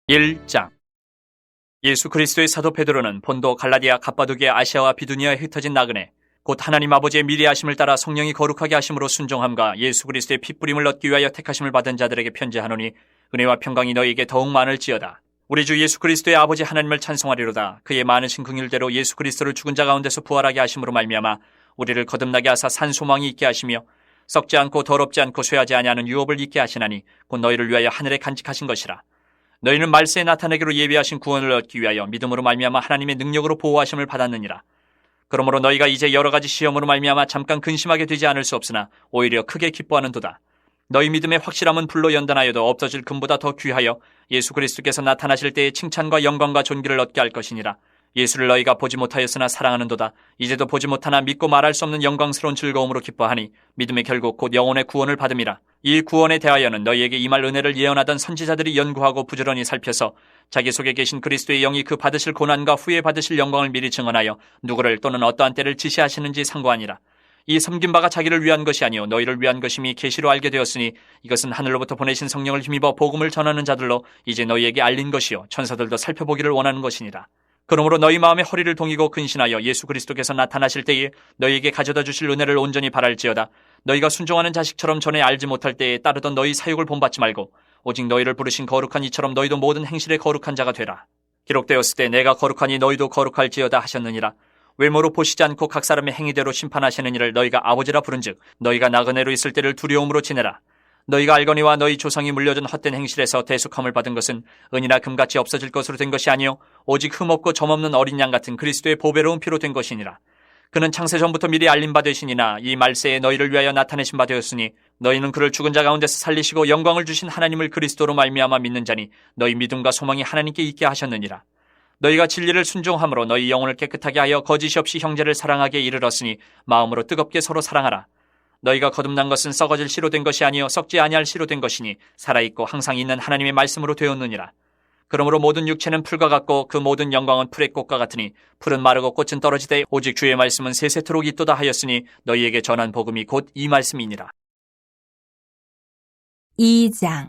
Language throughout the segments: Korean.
1장. 예수 그리스도의 사도 베드로는 본도, 갈라디아, 갑바도기아, 아시아와 비두니아에 흩어진 나그네, 곧 하나님 아버지의 미리하심을 따라 성령이 거룩하게 하심으로 순종함과 예수 그리스도의 핏부림을 얻기 위하여 택하심을 받은 자들에게 편지하노니 은혜와 평강이 너희에게 더욱 많을지어다. 우리 주 예수 그리스도의 아버지 하나님을 찬송하리로다. 그의 많으신 긍휼대로 예수 그리스도를 죽은 자 가운데서 부활하게 하심으로 말미암아 우리를 거듭나게 하사 산 소망이 있게 하시며 썩지 않고 더럽지 않고 쇠하지 아니하는 유업을 있게 하시나니 곧 너희를 위하여 하늘에 간직하신 것이라. 너희는 말세에 나타내기로 예비하신 구원을 얻기 위하여 믿음으로 말미암아 하나님의 능력으로 보호하심을 받았느니라. 그러므로 너희가 이제 여러 가지 시험으로 말미암아 잠깐 근심하게 되지 않을 수 없으나 오히려 크게 기뻐하는도다. 너희 믿음의 확실함은 불로 연단하여도 없어질 금보다 더 귀하여 예수 그리스도께서 나타나실 때에 칭찬과 영광과 존귀를 얻게 할 것이니라. 예수를 너희가 보지 못하였으나 사랑하는도다. 이제도 보지 못하나 믿고 말할 수 없는 영광스러운 즐거움으로 기뻐하니 믿음의 결국 곧 영혼의 구원을 받음이라. 이 구원에 대하여는 너희에게 임할 은혜를 예언하던 선지자들이 연구하고 부지런히 살펴서 자기 속에 계신 그리스도의 영이 그 받으실 고난과 후에 받으실 영광을 미리 증언하여 누구를 또는 어떠한 때를 지시하시는지 상고하니라. 이 섬긴 바가 자기를 위한 것이 아니요 너희를 위한 것임이 계시로 알게 되었으니 이것은 하늘로부터 보내신 성령을 힘입어 복음을 전하는 자들로 이제 너희에게 알린 것이요 천사들도 살펴보기를 원하는 것이니라. 그러므로 너희 마음에 허리를 동이고 근신하여 예수 그리스도께서 나타나실 때에 너희에게 가져다 주실 은혜를 온전히 바랄지어다. 너희가 순종하는 자식처럼 전에 알지 못할 때에 따르던 너희 사육을 본받지 말고 오직 너희를 부르신 거룩한 이처럼 너희도 모든 행실에 거룩한 자가 되라. 기록되었을 때 내가 거룩하니 너희도 거룩할지어다 하셨느니라. 외모로 보시지 않고 각 사람의 행위대로 심판하시는 이를 너희가 아버지라 부른즉 너희가 나그네로 있을 때를 두려움으로 지내라. 너희가 알거니와 너희 조상이 물려준 헛된 행실에서 대속함을 받은 것은 은이나 금같이 없어질 것으로 된 것이 아니요 오직 흠없고 점없는 어린 양 같은 그리스도의 보배로운 피로 된 것이니라. 그는 창세 전부터 미리 알린 바 되시니나 이 말세에 너희를 위하여 나타내신 바 되었으니 너희는 그를 죽은 자 가운데서 살리시고 영광을 주신 하나님을 그리스도로 말미암아 믿는 자니 너희 믿음과 소망이 하나님께 있게 하셨느니라. 너희가 진리를 순종함으로 너희 영혼을 깨끗하게 하여 거짓이 없이 형제를 사랑하게 이르렀으니 마음으로 뜨겁게 서로 사랑하라. 너희가 거듭난 것은 썩어질 씨로 된 것이 아니요 썩지 아니할 씨로 된 것이니 살아있고 항상 있는 하나님의 말씀으로 되었느니라. 그러므로 모든 육체는 풀과 같고 그 모든 영광은 풀의 꽃과 같으니 풀은 마르고 꽃은 떨어지되 오직 주의 말씀은 세세토록 있도다 하였으니 너희에게 전한 복음이 곧 이 말씀이니라. 2장.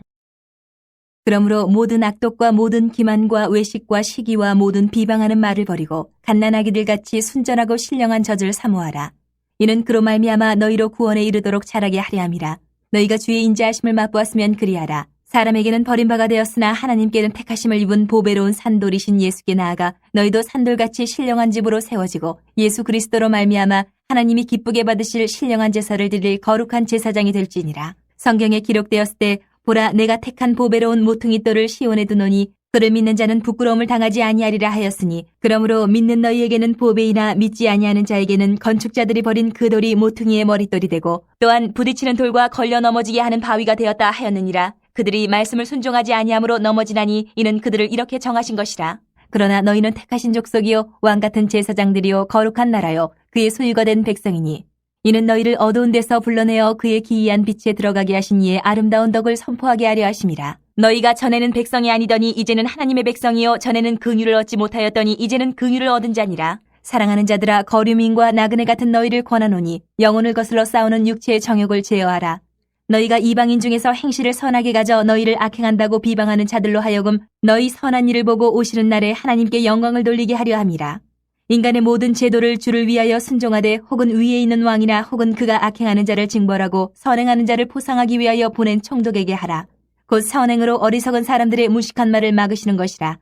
그러므로 모든 악독과 모든 기만과 외식과 시기와 모든 비방하는 말을 버리고 갓난아기들 같이 순전하고 신령한 젖을 사모하라. 이는 그로 말미암아 너희로 구원에 이르도록 자라게 하려 함이라. 너희가 주의 인자하심을 맛보았으면 그리하라. 사람에게는 버림바가 되었으나 하나님께는 택하심을 입은 보배로운 산돌이신 예수께 나아가 너희도 산돌같이 신령한 집으로 세워지고 예수 그리스도로 말미암아 하나님이 기쁘게 받으실 신령한 제사를 드릴 거룩한 제사장이 될지니라. 성경에 기록되었을 때 보라 내가 택한 보배로운 모퉁이 돌을 시온에 두노니 그를 믿는 자는 부끄러움을 당하지 아니하리라 하였으니 그러므로 믿는 너희에게는 보배이나 믿지 아니하는 자에게는 건축자들이 버린 그 돌이 모퉁이의 머릿돌이 되고 또한 부딪히는 돌과 걸려 넘어지게 하는 바위가 되었다 하였느니라. 그들이 말씀을 순종하지 아니함으로 넘어지나니 이는 그들을 이렇게 정하신 것이라. 그러나 너희는 택하신 족속이요 왕같은 제사장들이요 거룩한 나라요 그의 소유가 된 백성이니 이는 너희를 어두운 데서 불러내어 그의 기이한 빛에 들어가게 하신 이의 아름다운 덕을 선포하게 하려 하심이라. 너희가 전에는 백성이 아니더니 이제는 하나님의 백성이요 전에는 긍휼을 얻지 못하였더니 이제는 긍휼을 얻은 자니라. 사랑하는 자들아 거류민과 나그네 같은 너희를 권하노니 영혼을 거슬러 싸우는 육체의 정욕을 제어하라. 너희가 이방인 중에서 행실을 선하게 가져 너희를 악행한다고 비방하는 자들로 하여금 너희 선한 일을 보고 오시는 날에 하나님께 영광을 돌리게 하려 함이라. 인간의 모든 제도를 주를 위하여 순종하되 혹은 위에 있는 왕이나 혹은 그가 악행하는 자를 징벌하고 선행하는 자를 포상하기 위하여 보낸 총독에게 하라. 곧 선행으로 어리석은 사람들의 무식한 말을 막으시는 것이라.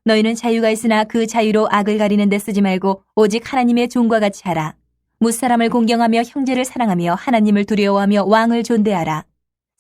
너희는 자유가 있으나 그 자유로 악을 가리는 데 쓰지 말고 오직 하나님의 종과 같이 하라. 무사람을 공경하며 형제를 사랑하며 하나님을 두려워하며 왕을 존대하라.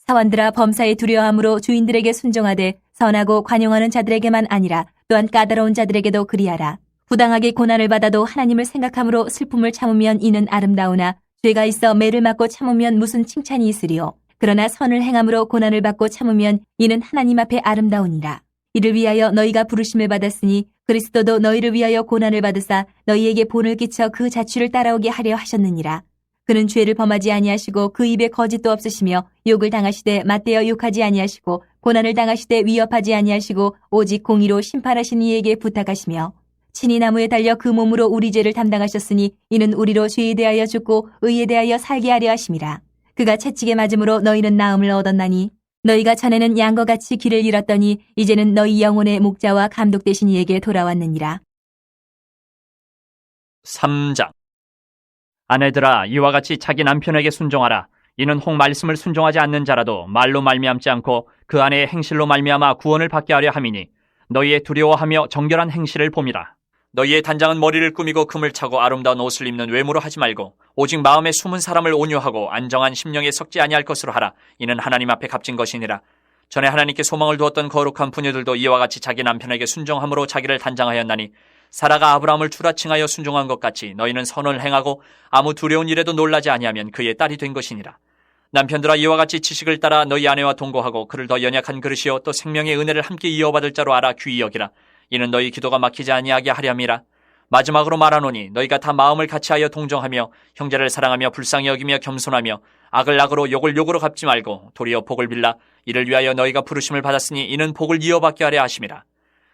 사원들아 범사에 두려워함으로 주인들에게 순종하되 선하고 관용하는 자들에게만 아니라 또한 까다로운 자들에게도 그리하라. 부당하게 고난을 받아도 하나님을 생각함으로 슬픔을 참으면 이는 아름다우나 죄가 있어 매를 맞고 참으면 무슨 칭찬이 있으리요. 그러나 선을 행함으로 고난을 받고 참으면 이는 하나님 앞에 아름다우니라. 이를 위하여 너희가 부르심을 받았으니 그리스도도 너희를 위하여 고난을 받으사 너희에게 본을 끼쳐 그 자취를 따라오게 하려 하셨느니라. 그는 죄를 범하지 아니하시고 그 입에 거짓도 없으시며 욕을 당하시되 맞대어 욕하지 아니하시고 고난을 당하시되 위협하지 아니하시고 오직 공의로 심판하신 이에게 부탁하시며 친히 나무에 달려 그 몸으로 우리 죄를 담당하셨으니 이는 우리로 죄에 대하여 죽고 의에 대하여 살게 하려 하심이라. 그가 채찍에 맞음으로 너희는 나음을 얻었나니 너희가 전에는 양과 같이 길을 잃었더니 이제는 너희 영혼의 목자와 감독 되신 이에게 돌아왔느니라. 3장. 아내들아, 이와 같이 자기 남편에게 순종하라. 이는 혹 말씀을 순종하지 않는 자라도 말로 말미암지 않고 그 아내의 행실로 말미암아 구원을 받게 하려 함이니 너희의 두려워하며 정결한 행실을 봄이라. 너희의 단장은 머리를 꾸미고 금을 차고 아름다운 옷을 입는 외모로 하지 말고 오직 마음에 숨은 사람을 온유하고 안정한 심령에 섞지 아니할 것으로 하라. 이는 하나님 앞에 값진 것이니라. 전에 하나님께 소망을 두었던 거룩한 부녀들도 이와 같이 자기 남편에게 순종함으로 자기를 단장하였나니 사라가 아브라함을 추라칭하여 순종한 것 같이 너희는 선을 행하고 아무 두려운 일에도 놀라지 아니하면 그의 딸이 된 것이니라. 남편들아, 이와 같이 지식을 따라 너희 아내와 동거하고 그를 더 연약한 그릇이요 또 생명의 은혜를 함께 이어받을 자로 알아 귀히 여기라. 이는 너희 기도가 막히지 아니하게 하려 함이라. 마지막으로 말하노니 너희가 다 마음을 같이하여 동정하며 형제를 사랑하며 불쌍히 여기며 겸손하며 악을 악으로 욕을 욕으로 갚지 말고 도리어 복을 빌라. 이를 위하여 너희가 부르심을 받았으니 이는 복을 이어받게 하려 하심이라.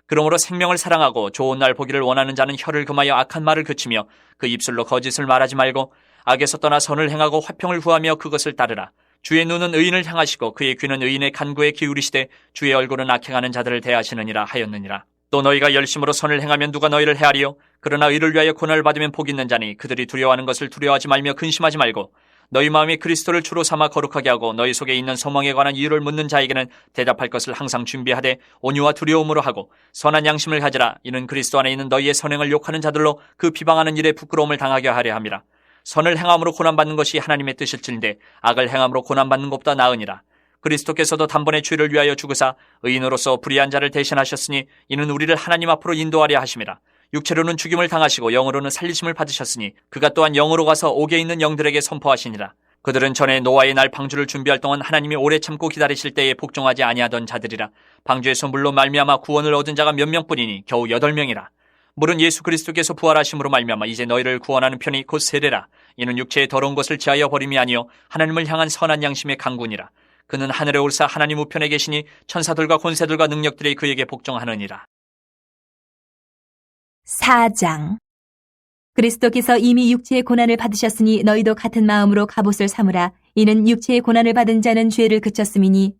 그러므로 생명을 사랑하고 좋은 날 보기를 원하는 자는 혀를 금하여 악한 말을 그치며 그 입술로 거짓을 말하지 말고 악에서 떠나 선을 행하고 화평을 구하며 그것을 따르라. 주의 눈은 의인을 향하시고 그의 귀는 의인의 간구에 기울이시되 주의 얼굴은 악행하는 자들을 대하시느니라 하였느니라. 또 너희가 열심으로 선을 행하면 누가 너희를 헤아리요? 그러나 의를 위하여 고난을 받으면 복 있는 자니 그들이 두려워하는 것을 두려워하지 말며 근심하지 말고 너희 마음이 그리스도를 주로 삼아 거룩하게 하고 너희 속에 있는 소망에 관한 이유를 묻는 자에게는 대답할 것을 항상 준비하되 온유와 두려움으로 하고 선한 양심을 가지라. 이는 그리스도 안에 있는 너희의 선행을 욕하는 자들로 그 비방하는 일에 부끄러움을 당하게 하려 함이라. 선을 행함으로 고난받는 것이 하나님의 뜻일진데 악을 행함으로 고난받는 것보다 나으니라. 그리스도께서도 단번에 죄를 위하여 죽으사 의인으로서 불의한 자를 대신하셨으니 이는 우리를 하나님 앞으로 인도하려 하심이라. 육체로는 죽임을 당하시고 영으로는 살리심을 받으셨으니 그가 또한 영으로 가서 옥에 있는 영들에게 선포하시니라. 그들은 전에 노아의 날 방주를 준비할 동안 하나님이 오래 참고 기다리실 때에 복종하지 아니하던 자들이라. 방주에서 물로 말미암아 구원을 얻은 자가 몇 명뿐이니 겨우 8명이라. 물은 예수 그리스도께서 부활하심으로 말미암아 이제 너희를 구원하는 편이 곧 세례라. 이는 육체의 더러운 것을 지하여 버림이 아니요 하나님을 향한 선한 양심의 강군이라. 그는 하늘에 올사 하나님 우편에 계시니 천사들과 권세들과 능력들이 그에게 복종하느니라. 4장. 그리스도께서 이미 육체의 고난을 받으셨으니 너희도 같은 마음으로 갑옷을 삼으라. 이는 육체의 고난을 받은 자는 죄를 그쳤음이니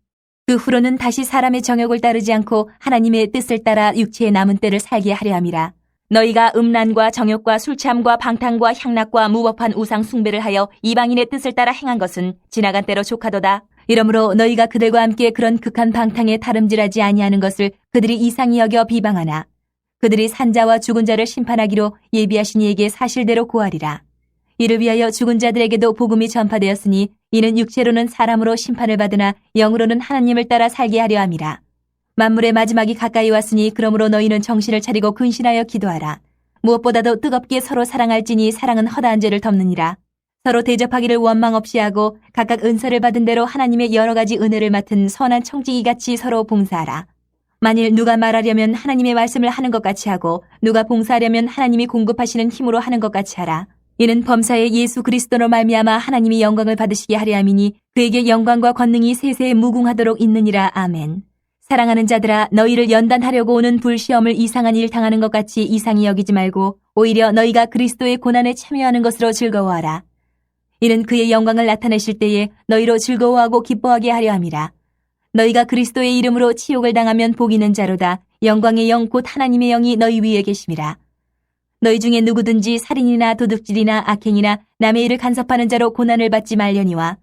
그 후로는 다시 사람의 정욕을 따르지 않고 하나님의 뜻을 따라 육체의 남은 때를 살게 하려 함이라. 너희가 음란과 정욕과 술취함과 방탕과 향락과 무법한 우상 숭배를 하여 이방인의 뜻을 따라 행한 것은 지나간 때로 족하도다. 이러므로 너희가 그들과 함께 그런 극한 방탕에 다름질하지 아니하는 것을 그들이 이상히 여겨 비방하나 그들이 산자와 죽은 자를 심판하기로 예비하신 이에게 사실대로 고하리라. 이를 위하여 죽은 자들에게도 복음이 전파되었으니 이는 육체로는 사람으로 심판을 받으나 영으로는 하나님을 따라 살게 하려 함이라. 만물의 마지막이 가까이 왔으니 그러므로 너희는 정신을 차리고 근신하여 기도하라. 무엇보다도 뜨겁게 서로 사랑할지니 사랑은 허다한 죄를 덮느니라. 서로 대접하기를 원망 없이 하고 각각 은사를 받은 대로 하나님의 여러 가지 은혜를 맡은 선한 청지기같이 서로 봉사하라. 만일 누가 말하려면 하나님의 말씀을 하는 것 같이 하고 누가 봉사하려면 하나님이 공급하시는 힘으로 하는 것 같이 하라. 이는 범사의 예수 그리스도로 말미암아 하나님이 영광을 받으시게 하려 함이니 그에게 영광과 권능이 세세에 무궁하도록 있느니라. 아멘. 사랑하는 자들아, 너희를 연단하려고 오는 불시험을 이상한 일 당하는 것 같이 이상히 여기지 말고 오히려 너희가 그리스도의 고난에 참여하는 것으로 즐거워하라. 이는 그의 영광을 나타내실 때에 너희로 즐거워하고 기뻐하게 하려 함이라. 너희가 그리스도의 이름으로 치욕을 당하면 복 있는 자로다. 영광의 영 곧 하나님의 영이 너희 위에 계심이라. 너희 중에 누구든지 살인이나 도둑질이나 악행이나 남의 일을 간섭하는 자로 고난을 받지 말려니와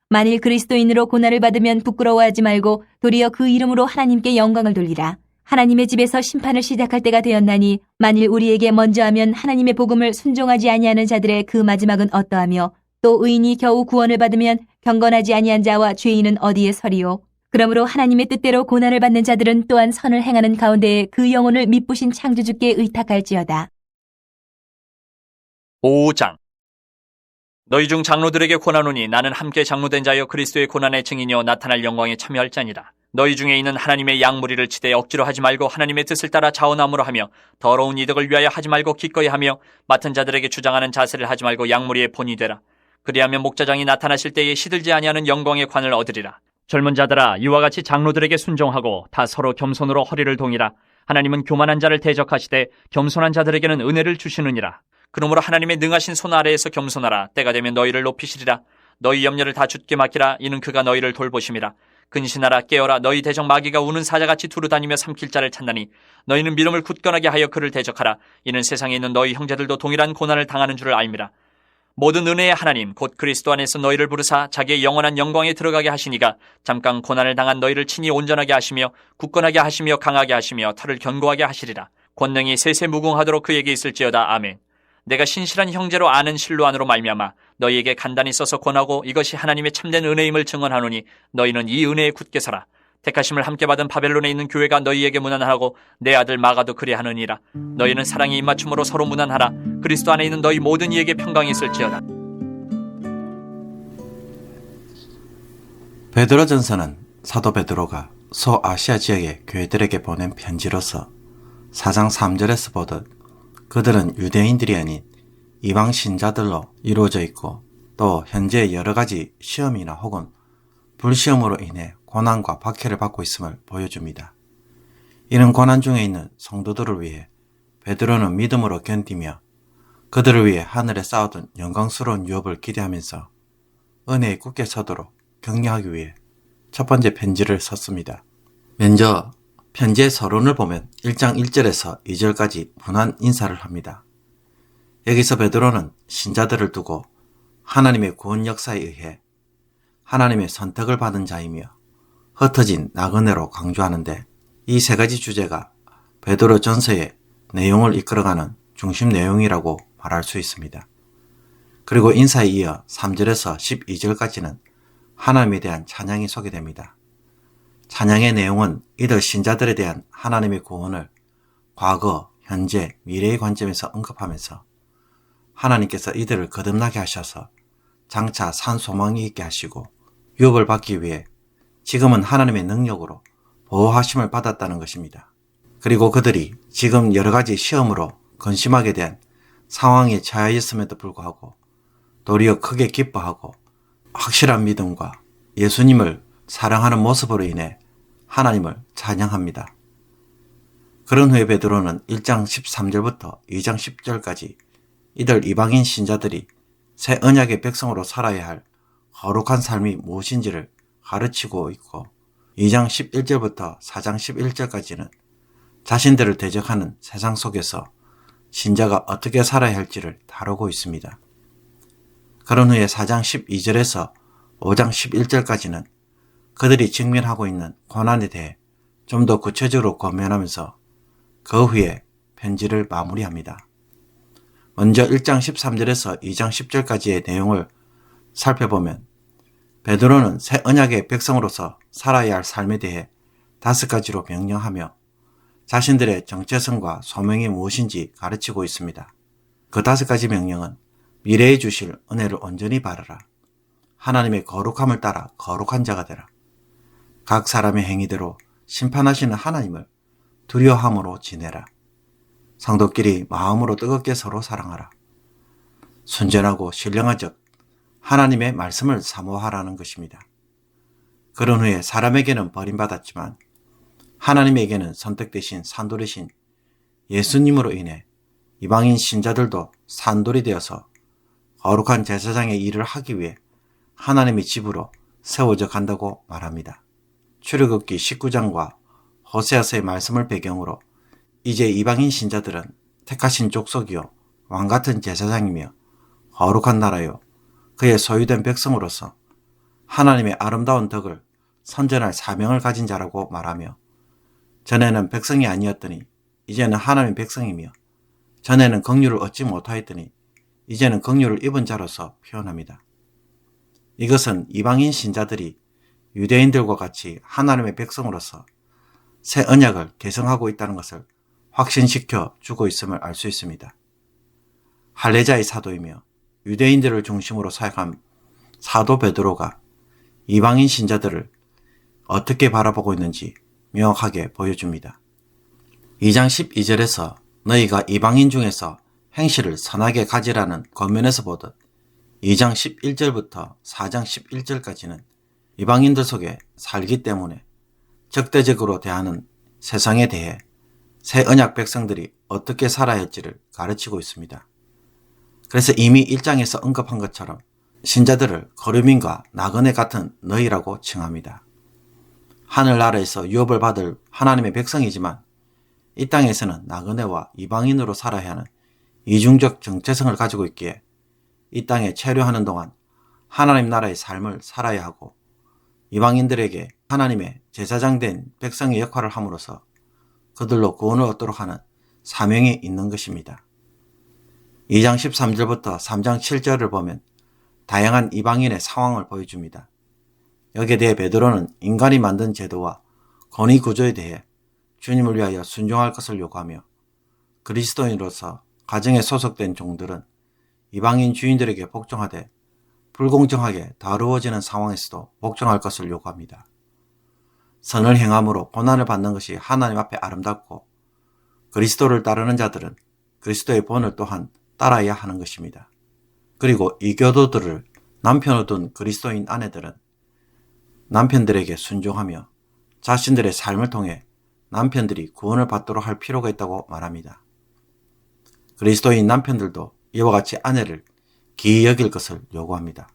만일 그리스도인으로 고난을 받으면 부끄러워하지 말고 도리어 그 이름으로 하나님께 영광을 돌리라. 하나님의 집에서 심판을 시작할 때가 되었나니 만일 우리에게 먼저 하면 하나님의 복음을 순종하지 아니하는 자들의 그 마지막은 어떠하며 또 의인이 겨우 구원을 받으면 경건하지 아니한 자와 죄인은 어디에 서리요. 그러므로 하나님의 뜻대로 고난을 받는 자들은 또한 선을 행하는 가운데에 그 영혼을 미쁘신 창조주께 의탁할지어다. 5장. 너희 중 장로들에게 권하노니 나는 함께 장로된 자여 그리스도의 고난의 증인이여 나타날 영광에 참여할 자니라. 너희 중에 있는 하나님의 양무리를 치되 억지로 하지 말고 하나님의 뜻을 따라 자원함으로 하며 더러운 이득을 위하여 하지 말고 기꺼이 하며 맡은 자들에게 주장하는 자세를 하지 말고 양무리의 본이 되라. 그리하면 목자장이 나타나실 때에 시들지 아니하는 영광의 관을 얻으리라. 젊은 자들아, 이와 같이 장로들에게 순종하고 다 서로 겸손으로 허리를 동이라. 하나님은 교만한 자를 대적하시되 겸손한 자들에게는 은혜를 주시느니라. 그러므로 하나님의 능하신 손 아래에서 겸손하라. 때가 되면 너희를 높이시리라. 너희 염려를 다 주께 맡기라. 이는 그가 너희를 돌보심이라. 근신하라 깨어라 너희 대적 마귀가 우는 사자같이 두루다니며 삼킬 자를 찾나니 너희는 믿음을 굳건하게 하여 그를 대적하라. 이는 세상에 있는 너희 형제들도 동일한 고난을 당하는 줄을 알미라. 모든 은혜의 하나님 곧 그리스도 안에서 너희를 부르사 자기의 영원한 영광에 들어가게 하시니가 잠깐 고난을 당한 너희를 친히 온전하게 하시며 굳건하게 하시며 강하게 하시며 털을 견고하게 하시리라. 권능이 세세무궁하도록 그에게 있을지어다. 아멘. 내가 신실한 형제로 아는 실로 안으로 말미암아 너희에게 간단히 써서 권하고 이것이 하나님의 참된 은혜임을 증언하노니 너희는 이 은혜에 굳게 서라. 택하심을 함께 받은 바벨론에 있는 교회가 너희에게 무난하고 내 아들 마가도 그리하느니라. 너희는 사랑의 입맞춤으로 서로 무난하라. 그리스도 안에 있는 너희 모든 이에게 평강이 있을지어다. 베드로전서는 사도 베드로가 소아시아 지역의 교회들에게 보낸 편지로서 4장 3절에서 보듯 그들은 유대인들이 아닌 이방 신자들로 이루어져 있고 또 현재 여러 가지 시험이나 혹은 불시험으로 인해 고난과 박해를 받고 있음을 보여줍니다. 이런 고난 중에 있는 성도들을 위해 베드로는 믿음으로 견디며 그들을 위해 하늘에 쌓아둔 영광스러운 유업을 기대하면서 은혜에 굳게 서도록 격려하기 위해 첫 번째 편지를 썼습니다. 먼저 편지의 서론을 보면 1장 1절에서 2절까지 문안 인사를 합니다. 여기서 베드로는 신자들을 두고 하나님의 구원 역사에 의해 하나님의 선택을 받은 자이며 흩어진 나그네로 강조하는데 이 세 가지 주제가 베드로 전서의 내용을 이끌어가는 중심 내용이라고 말할 수 있습니다. 그리고 인사에 이어 3절에서 12절까지는 하나님에 대한 찬양이 소개됩니다. 찬양의 내용은 이들 신자들에 대한 하나님의 구원을 과거, 현재, 미래의 관점에서 언급하면서 하나님께서 이들을 거듭나게 하셔서 장차 산 소망이 있게 하시고 유업을 받기 위해 지금은 하나님의 능력으로 보호하심을 받았다는 것입니다. 그리고 그들이 지금 여러 가지 시험으로 근심하게 된 상황에 처하였음에도 불구하고 도리어 크게 기뻐하고 확실한 믿음과 예수님을 사랑하는 모습으로 인해 하나님을 찬양합니다. 그런 후에 베드로는 1장 13절부터 2장 10절까지 이들 이방인 신자들이 새 언약의 백성으로 살아야 할 거룩한 삶이 무엇인지를 가르치고 있고 2장 11절부터 4장 11절까지는 자신들을 대적하는 세상 속에서 신자가 어떻게 살아야 할지를 다루고 있습니다. 그런 후에 4장 12절에서 5장 11절까지는 그들이 직면하고 있는 고난에 대해 좀 더 구체적으로 권면하면서 그 후에 편지를 마무리합니다. 먼저 1장 13절에서 2장 10절까지의 내용을 살펴보면 베드로는 새 언약의 백성으로서 살아야 할 삶에 대해 5가지로 명령하며 자신들의 정체성과 소명이 무엇인지 가르치고 있습니다. 그 5가지 명령은 미래에 주실 은혜를 온전히 바라라. 하나님의 거룩함을 따라 거룩한 자가 되라. 각 사람의 행위대로 심판하시는 하나님을 두려워함으로 지내라. 성도끼리 마음으로 뜨겁게 서로 사랑하라. 순전하고 신령한 즉 하나님의 말씀을 사모하라는 것입니다. 그런 후에 사람에게는 버림받았지만 하나님에게는 선택되신 산돌이신 예수님으로 인해 이방인 신자들도 산돌이 되어서 거룩한 제사장의 일을 하기 위해 하나님의 집으로 세워져 간다고 말합니다. 출애굽기 19장과 호세아서의 말씀을 배경으로 이제 이방인 신자들은 택하신 족속이요 왕같은 제사장이며 거룩한 나라요 그의 소유된 백성으로서 하나님의 아름다운 덕을 선전할 사명을 가진 자라고 말하며 전에는 백성이 아니었더니 이제는 하나님의 백성이며 전에는 긍휼을 얻지 못하였더니 이제는 긍휼을 입은 자로서 표현합니다. 이것은 이방인 신자들이 유대인들과 같이 하나님의 백성으로서 새 언약을 계승하고 있다는 것을 확신시켜 주고 있음을 알 수 있습니다. 할례자의 사도이며 유대인들을 중심으로 사역한 사도 베드로가 이방인 신자들을 어떻게 바라보고 있는지 명확하게 보여줍니다. 2장 12절에서 너희가 이방인 중에서 행실을 선하게 가지라는 권면에서 보듯 2장 11절부터 4장 11절까지는 이방인들 속에 살기 때문에 적대적으로 대하는 세상에 대해 새 언약 백성들이 어떻게 살아야 할지를 가르치고 있습니다. 그래서 이미 1장에서 언급한 것처럼 신자들을 거류민과 나그네 같은 너희라고 칭합니다. 하늘나라에서 유업을 받을 하나님의 백성이지만 이 땅에서는 나그네와 이방인으로 살아야 하는 이중적 정체성을 가지고 있기에 이 땅에 체류하는 동안 하나님 나라의 삶을 살아야 하고 이방인들에게 하나님의 제사장 된 백성의 역할을 함으로써 그들로 구원을 얻도록 하는 사명이 있는 것입니다. 2장 13절부터 3장 7절을 보면 다양한 이방인의 상황을 보여줍니다. 여기에 대해 베드로는 인간이 만든 제도와 권위 구조에 대해 주님을 위하여 순종할 것을 요구하며 그리스도인으로서 가정에 소속된 종들은 이방인 주인들에게 복종하되 불공정하게 다루어지는 상황에서도 복종할 것을 요구합니다. 선을 행함으로 고난을 받는 것이 하나님 앞에 아름답고 그리스도를 따르는 자들은 그리스도의 본을 또한 따라야 하는 것입니다. 그리고 이교도들을 남편을 둔 그리스도인 아내들은 남편들에게 순종하며 자신들의 삶을 통해 남편들이 구원을 받도록 할 필요가 있다고 말합니다. 그리스도인 남편들도 이와 같이 아내를 기이 여길 것을 요구합니다.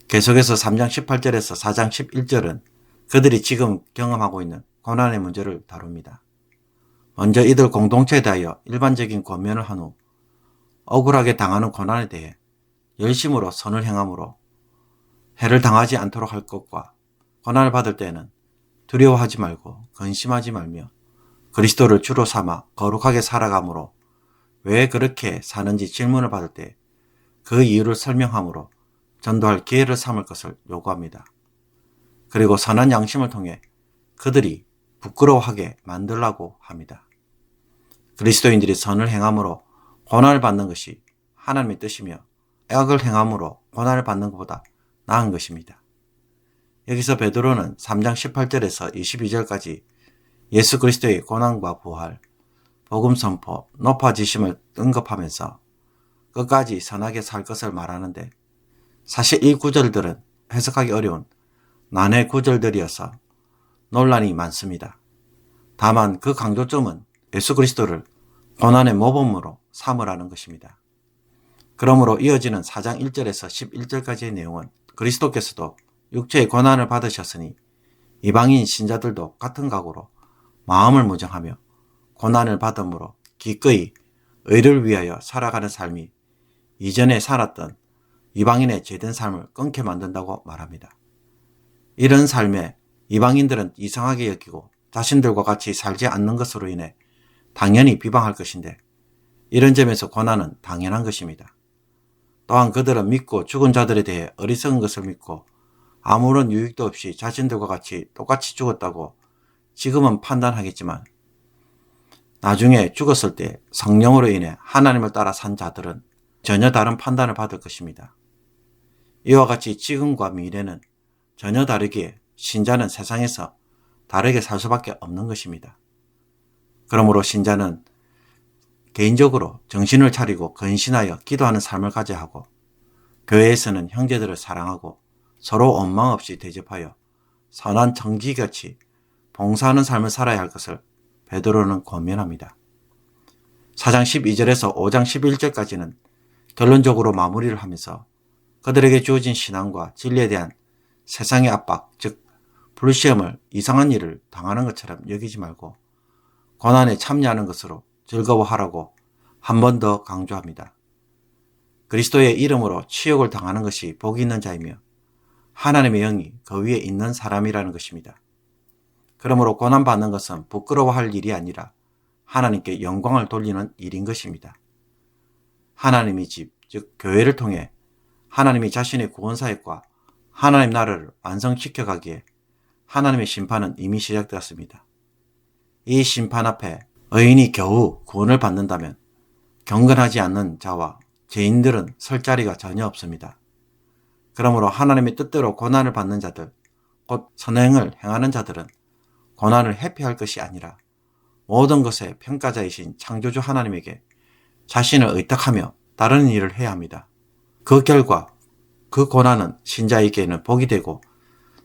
계속해서 3장 18절에서 4장 11절은 그들이 지금 경험하고 있는 고난의 문제를 다룹니다. 먼저 이들 공동체에 대하여 일반적인 권면을 한 후 억울하게 당하는 고난에 대해 열심으로 선을 행함으로 해를 당하지 않도록 할 것과 고난을 받을 때에는 두려워하지 말고 근심하지 말며 그리스도를 주로 삼아 거룩하게 살아감으로 왜 그렇게 사는지 질문을 받을 때 그 이유를 설명함으로 전도할 기회를 삼을 것을 요구합니다. 그리고 선한 양심을 통해 그들이 부끄러워하게 만들라고 합니다. 그리스도인들이 선을 행함으로 고난을 받는 것이 하나님의 뜻이며 악을 행함으로 고난을 받는 것보다 나은 것입니다. 여기서 베드로는 3장 18절에서 22절까지 예수 그리스도의 고난과 부활, 복음 선포, 높아지심을 언급하면서 끝까지 선하게 살 것을 말하는데 사실 이 구절들은 해석하기 어려운 난해 구절들이어서 논란이 많습니다. 다만 그 강조점은 예수 그리스도를 고난의 모범으로 삼으라는 것입니다. 그러므로 이어지는 4장 1절에서 11절까지의 내용은 그리스도께서도 육체의 고난을 받으셨으니 이방인 신자들도 같은 각오로 마음을 무정하며 고난을 받음으로 기꺼이 의를 위하여 살아가는 삶이 이전에 살았던 이방인의 죄된 삶을 끊게 만든다고 말합니다. 이런 삶에 이방인들은 이상하게 여기고 자신들과 같이 살지 않는 것으로 인해 당연히 비방할 것인데 이런 점에서 고난은 당연한 것입니다. 또한 그들은 믿고 죽은 자들에 대해 어리석은 것을 믿고 아무런 유익도 없이 자신들과 같이 똑같이 죽었다고 지금은 판단하겠지만 나중에 죽었을 때 성령으로 인해 하나님을 따라 산 자들은 전혀 다른 판단을 받을 것입니다. 이와 같이 지금과 미래는 전혀 다르기에 신자는 세상에서 다르게 살 수밖에 없는 것입니다. 그러므로 신자는 개인적으로 정신을 차리고 근신하여 기도하는 삶을 가져야 하고 교회에서는 형제들을 사랑하고 서로 원망 없이 대접하여 선한 청지같이 봉사하는 삶을 살아야 할 것을 베드로는 권면합니다. 4장 12절에서 5장 11절까지는 결론적으로 마무리를 하면서 그들에게 주어진 신앙과 진리에 대한 세상의 압박, 즉 불시험을 이상한 일을 당하는 것처럼 여기지 말고 고난에 참여하는 것으로 즐거워하라고 한 번 더 강조합니다. 그리스도의 이름으로 치욕을 당하는 것이 복이 있는 자이며 하나님의 영이 그 위에 있는 사람이라는 것입니다. 그러므로 고난받는 것은 부끄러워할 일이 아니라 하나님께 영광을 돌리는 일인 것입니다. 하나님의 집, 즉 교회를 통해 하나님이 자신의 구원사역과 하나님 나라를 완성시켜 가기에 하나님의 심판은 이미 시작되었습니다. 이 심판 앞에 의인이 겨우 구원을 받는다면 경건하지 않는 자와 죄인들은 설 자리가 전혀 없습니다. 그러므로 하나님의 뜻대로 고난을 받는 자들, 곧 선행을 행하는 자들은 고난을 회피할 것이 아니라 모든 것의 평가자이신 창조주 하나님에게 자신을 의탁하며 다른 일을 해야 합니다. 그 결과 그 고난은 신자에게는 복이 되고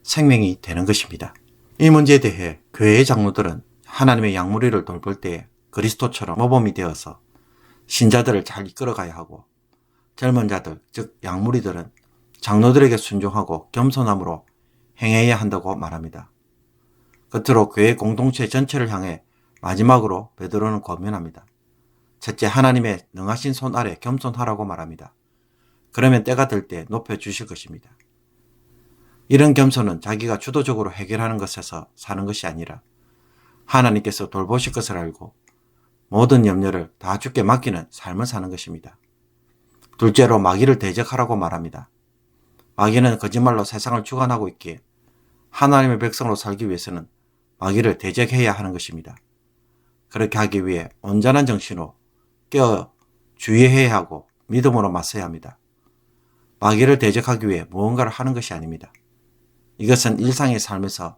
생명이 되는 것입니다. 이 문제에 대해 교회의 장로들은 하나님의 양무리를 돌볼 때에 그리스도처럼 모범이 되어서 신자들을 잘 이끌어가야 하고 젊은 자들, 즉 양무리들은 장로들에게 순종하고 겸손함으로 행해야 한다고 말합니다. 끝으로 교회 공동체 전체를 향해 마지막으로 베드로는 권면합니다. 첫째, 하나님의 능하신 손 아래 겸손하라고 말합니다. 그러면 때가 될 때 높여주실 것입니다. 이런 겸손은 자기가 주도적으로 해결하는 것에서 사는 것이 아니라 하나님께서 돌보실 것을 알고 모든 염려를 다 주께 맡기는 삶을 사는 것입니다. 둘째로 마귀를 대적하라고 말합니다. 마귀는 거짓말로 세상을 주관하고 있기에 하나님의 백성으로 살기 위해서는 마귀를 대적해야 하는 것입니다. 그렇게 하기 위해 온전한 정신으로 깨어 주의해야 하고 믿음으로 맞서야 합니다. 마귀를 대적하기 위해 무언가를 하는 것이 아닙니다. 이것은 일상의 삶에서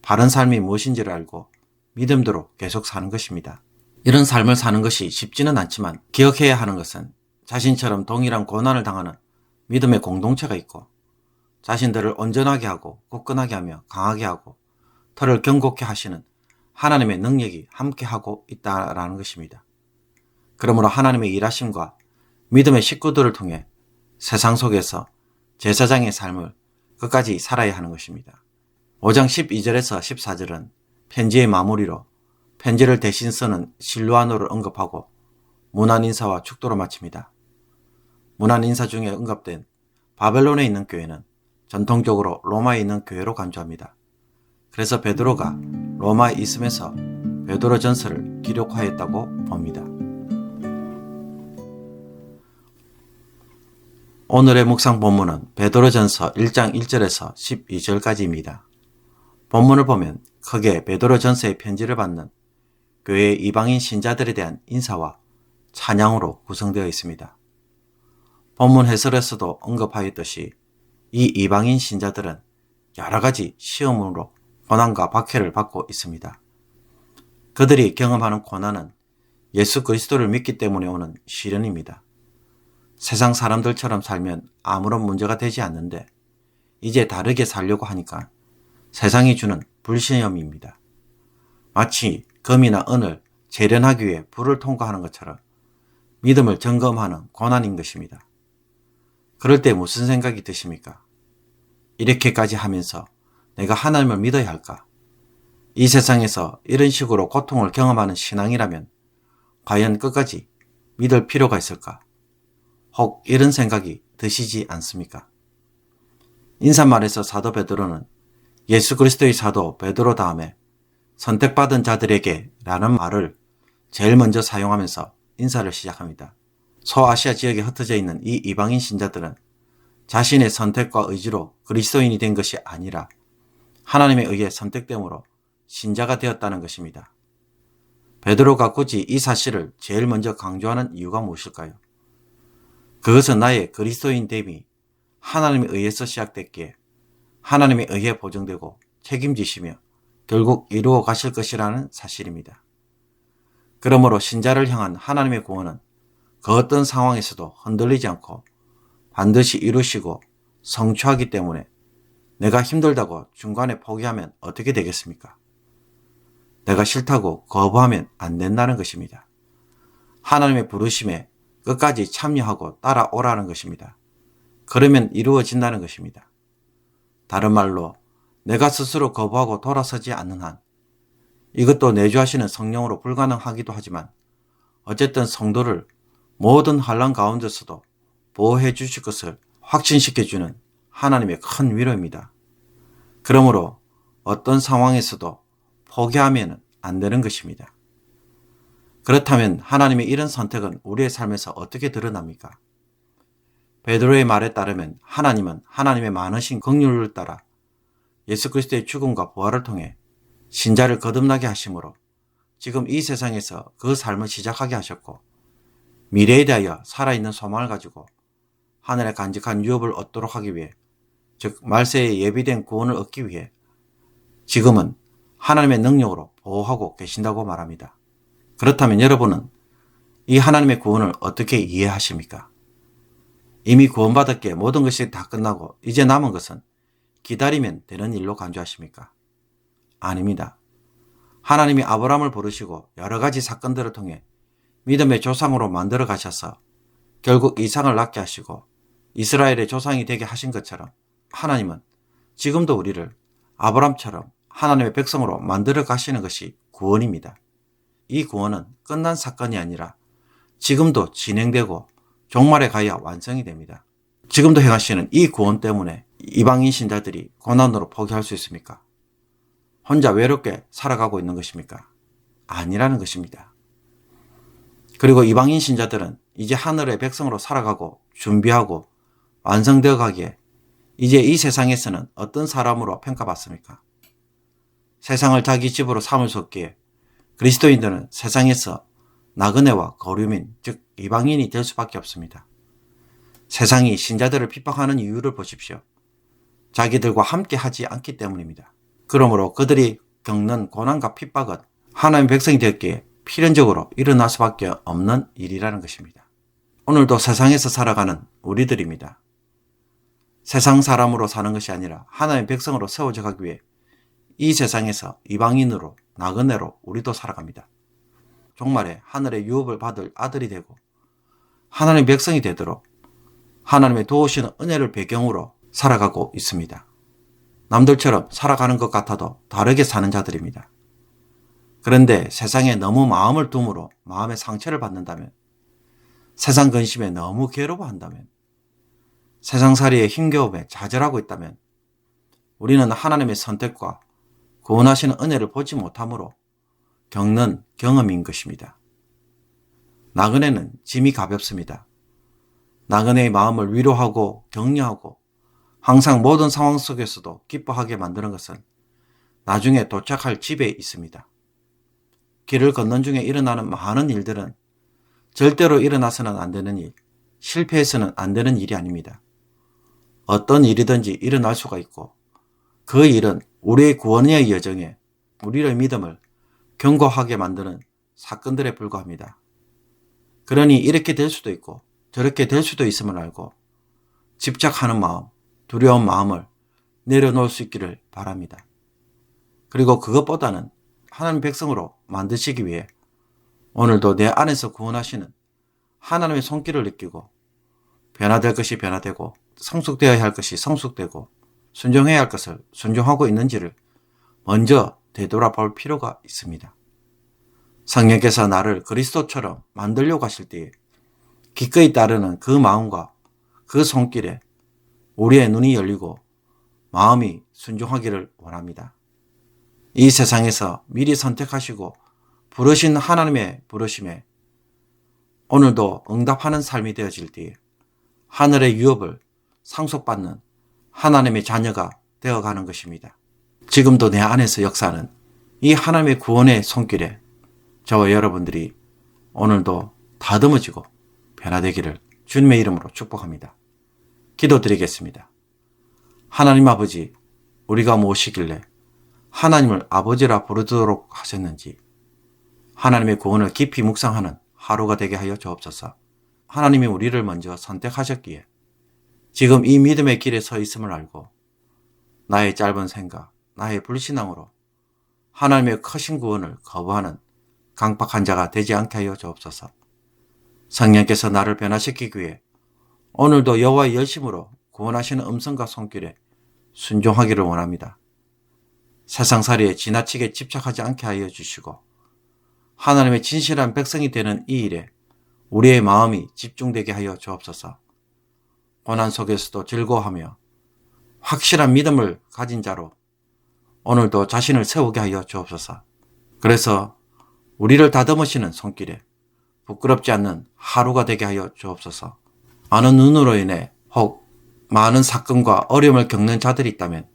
바른 삶이 무엇인지를 알고 믿음대로 계속 사는 것입니다. 이런 삶을 사는 것이 쉽지는 않지만 기억해야 하는 것은 자신처럼 동일한 고난을 당하는 믿음의 공동체가 있고 자신들을 온전하게 하고 굳건하게 하며 강하게 하고 털을 견고케 하시는 하나님의 능력이 함께하고 있다라는 것입니다. 그러므로 하나님의 일하심과 믿음의 식구들을 통해 세상 속에서 제사장의 삶을 끝까지 살아야 하는 것입니다. 5장 12절에서 14절은 편지의 마무리로 편지를 대신 쓰는 실루아노를 언급하고 문안 인사와 축도로 마칩니다. 문안 인사 중에 언급된 바벨론에 있는 교회는 전통적으로 로마에 있는 교회로 간주합니다. 그래서 베드로가 로마에 있으면서 베드로 전서를 기록하였다고 봅니다. 오늘의 묵상 본문은 베드로 전서 1장 1절에서 12절까지입니다. 본문을 보면 크게 베드로 전서의 편지를 받는 교회의 이방인 신자들에 대한 인사와 찬양으로 구성되어 있습니다. 본문 해설에서도 언급하였듯이 이 이방인 신자들은 여러 가지 시험으로 고난과 박해를 받고 있습니다. 그들이 경험하는 고난은 예수 그리스도를 믿기 때문에 오는 시련입니다. 세상 사람들처럼 살면 아무런 문제가 되지 않는데 이제 다르게 살려고 하니까 세상이 주는 불시험입니다. 마치 금이나 은을 재련하기 위해 불을 통과하는 것처럼 믿음을 점검하는 고난인 것입니다. 그럴 때 무슨 생각이 드십니까? 이렇게까지 하면서 내가 하나님을 믿어야 할까? 이 세상에서 이런 식으로 고통을 경험하는 신앙이라면 과연 끝까지 믿을 필요가 있을까? 혹 이런 생각이 드시지 않습니까? 인사말에서 사도 베드로는 예수 그리스도의 사도 베드로 다음에 선택받은 자들에게 라는 말을 제일 먼저 사용하면서 인사를 시작합니다. 소아시아 지역에 흩어져 있는 이 이방인 신자들은 자신의 선택과 의지로 그리스도인이 된 것이 아니라 하나님에 의해 선택됨으로 신자가 되었다는 것입니다. 베드로가 굳이 이 사실을 제일 먼저 강조하는 이유가 무엇일까요? 그것은 나의 그리스도인됨이 하나님에 의해서 시작됐기에 하나님에 의해 보정되고 책임지시며 결국 이루어 가실 것이라는 사실입니다. 그러므로 신자를 향한 하나님의 구원은 그 어떤 상황에서도 흔들리지 않고 반드시 이루시고 성취하기 때문에 내가 힘들다고 중간에 포기하면 어떻게 되겠습니까? 내가 싫다고 거부하면 안 된다는 것입니다. 하나님의 부르심에 끝까지 참여하고 따라오라는 것입니다. 그러면 이루어진다는 것입니다. 다른 말로 내가 스스로 거부하고 돌아서지 않는 한 이것도 내주하시는 성령으로 불가능하기도 하지만 어쨌든 성도를 모든 환난 가운데서도 보호해 주실 것을 확신시켜주는 하나님의 큰 위로입니다. 그러므로 어떤 상황에서도 포기하면 안 되는 것입니다. 그렇다면 하나님의 이런 선택은 우리의 삶에서 어떻게 드러납니까? 베드로의 말에 따르면 하나님은 하나님의 많으신 긍휼을 따라 예수 그리스도의 죽음과 부활을 통해 신자를 거듭나게 하심으로 지금 이 세상에서 그 삶을 시작하게 하셨고 미래에 대하여 살아있는 소망을 가지고 하늘의 간직한 유업을 얻도록 하기 위해 즉 말세에 예비된 구원을 얻기 위해 지금은 하나님의 능력으로 보호하고 계신다고 말합니다. 그렇다면 여러분은 이 하나님의 구원을 어떻게 이해하십니까? 이미 구원받았기에 모든 것이 다 끝나고 이제 남은 것은 기다리면 되는 일로 간주하십니까? 아닙니다. 하나님이 아브라함을 부르시고 여러 가지 사건들을 통해 믿음의 조상으로 만들어 가셔서 결국 이삭을 낳게 하시고 이스라엘의 조상이 되게 하신 것처럼 하나님은 지금도 우리를 아브라함처럼 하나님의 백성으로 만들어 가시는 것이 구원입니다. 이 구원은 끝난 사건이 아니라 지금도 진행되고 종말에 가야 완성이 됩니다. 지금도 행하시는 이 구원 때문에 이방인 신자들이 고난으로 포기할 수 있습니까? 혼자 외롭게 살아가고 있는 것입니까? 아니라는 것입니다. 그리고 이방인 신자들은 이제 하늘의 백성으로 살아가고 준비하고 완성되어 가기에 이제 이 세상에서는 어떤 사람으로 평가받습니까? 세상을 자기 집으로 삼을 수 없기에 그리스도인들은 세상에서 나그네와 거류민, 즉 이방인이 될 수밖에 없습니다. 세상이 신자들을 핍박하는 이유를 보십시오. 자기들과 함께 하지 않기 때문입니다. 그러므로 그들이 겪는 고난과 핍박은 하나님의 백성이 되었기에 필연적으로 일어날 수밖에 없는 일이라는 것입니다. 오늘도 세상에서 살아가는 우리들입니다. 세상 사람으로 사는 것이 아니라 하나님의 백성으로 세워져 가기 위해 이 세상에서 이방인으로 나그네로 우리도 살아갑니다. 종말에 하늘의 유업을 받을 아들이 되고 하나님의 백성이 되도록 하나님의 도우시는 은혜를 배경으로 살아가고 있습니다. 남들처럼 살아가는 것 같아도 다르게 사는 자들입니다. 그런데 세상에 너무 마음을 둠으로 마음의 상처를 받는다면, 세상 근심에 너무 괴로워한다면, 세상살이의 힘겨움에 좌절하고 있다면 우리는 하나님의 선택과 구원하시는 은혜를 보지 못함으로 겪는 경험인 것입니다. 나그네는 짐이 가볍습니다. 나그네의 마음을 위로하고 격려하고 항상 모든 상황 속에서도 기뻐하게 만드는 것은 나중에 도착할 집에 있습니다. 길을 걷는 중에 일어나는 많은 일들은 절대로 일어나서는 안 되는 일, 실패해서는 안 되는 일이 아닙니다. 어떤 일이든지 일어날 수가 있고 그 일은 우리의 구원의 여정에 우리의 믿음을 견고하게 만드는 사건들에 불과합니다. 그러니 이렇게 될 수도 있고 저렇게 될 수도 있음을 알고 집착하는 마음, 두려운 마음을 내려놓을 수 있기를 바랍니다. 그리고 그것보다는 하나님 백성으로 만드시기 위해 오늘도 내 안에서 구원하시는 하나님의 손길을 느끼고 변화될 것이 변화되고 성숙되어야 할 것이 성숙되고 순종해야 할 것을 순종하고 있는지를 먼저 되돌아볼 필요가 있습니다. 성령께서 나를 그리스도처럼 만들려고 하실 때에 기꺼이 따르는 그 마음과 그 손길에 우리의 눈이 열리고 마음이 순종하기를 원합니다. 이 세상에서 미리 선택하시고 부르신 하나님의 부르심에 오늘도 응답하는 삶이 되어질 때에 하늘의 유업을 상속받는 하나님의 자녀가 되어가는 것입니다. 지금도 내 안에서 역사하는 이 하나님의 구원의 손길에 저와 여러분들이 오늘도 다듬어지고 변화되기를 주님의 이름으로 축복합니다. 기도드리겠습니다. 하나님 아버지, 우리가 무엇이길래 하나님을 아버지라 부르도록 하셨는지 하나님의 구원을 깊이 묵상하는 하루가 되게 하여 주옵소서. 하나님이 우리를 먼저 선택하셨기에 지금 이 믿음의 길에 서 있음을 알고 나의 짧은 생각, 나의 불신앙으로 하나님의 크신 구원을 거부하는 강박한 자가 되지 않게 하여 주옵소서. 성령께서 나를 변화시키기 위해 오늘도 여호와의 열심으로 구원하시는 음성과 손길에 순종하기를 원합니다. 세상살이에 지나치게 집착하지 않게 하여 주시고 하나님의 진실한 백성이 되는 이 일에 우리의 마음이 집중되게 하여 주옵소서. 고난 속에서도 즐거워하며 확실한 믿음을 가진 자로 오늘도 자신을 세우게 하여 주옵소서. 그래서 우리를 다듬으시는 손길에 부끄럽지 않는 하루가 되게 하여 주옵소서. 많은 눈으로 인해 혹 많은 사건과 어려움을 겪는 자들이 있다면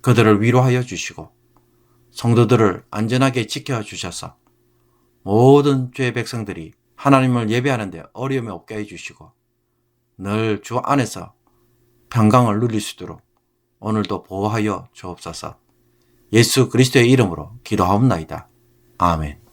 그들을 위로하여 주시고 성도들을 안전하게 지켜주셔서 모든 주의 백성들이 하나님을 예배하는 데 어려움이 없게 해주시고 늘 주 안에서 평강을 누릴 수 있도록 오늘도 보호하여 주옵소서. 예수 그리스도의 이름으로 기도하옵나이다. 아멘.